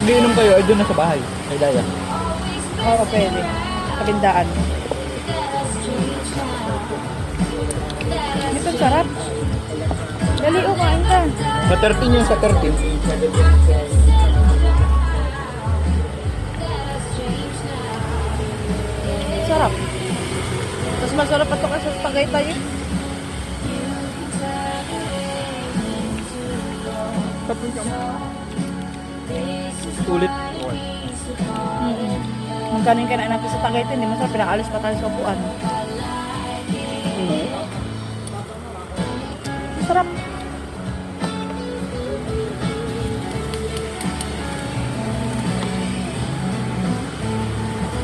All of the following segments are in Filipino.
mag-iinom kayo, ay doon na sa bahay. Ay daya. Oo, pwede. Kabindaan. Ito, sarap. Dali, kain ka. Sa 13 yun, sa 13. Sarap. Mas masarap pa ito kasi sa Tagaytay. Sulit. Magkano yung kinain natin sa Tagaytay, hindi masarap. Pinaalis pa tayo sa upuan. Sarap.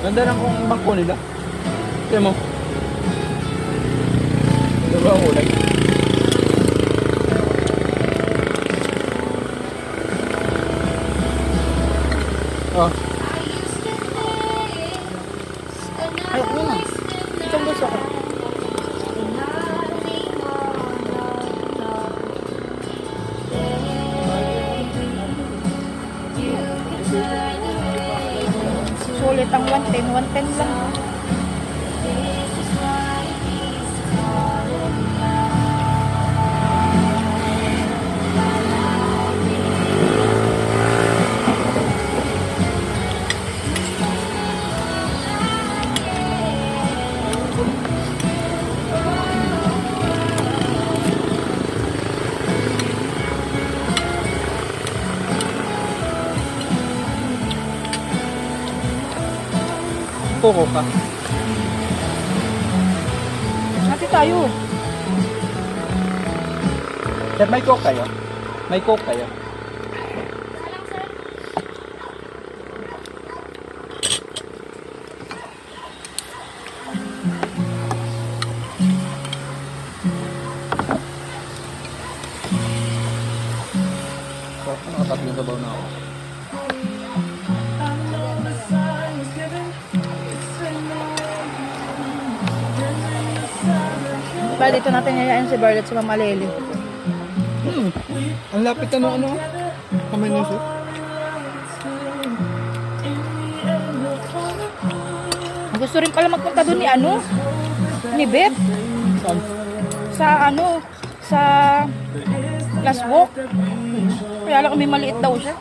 Ganda lang kung bangko nila. Kaya mo. Diba ang ulay? Oh. Ayok mo na. Itong gusto ko. Sulit ang 110. 110 lang. Koko ka. Hati tayo. Sir, may coke kayo? May coke kayo? So, nakatatlong sabaw na ako. Ba, dito natin yayain si Barlet sa Mama Lely. Ang lapit na ano? Kamay na siya. Gusto rin pala magpunta doon ni ano? Ni Beth? Saan? Sa ano? Sa Last Walk. Kaya lang may maliit daw siya.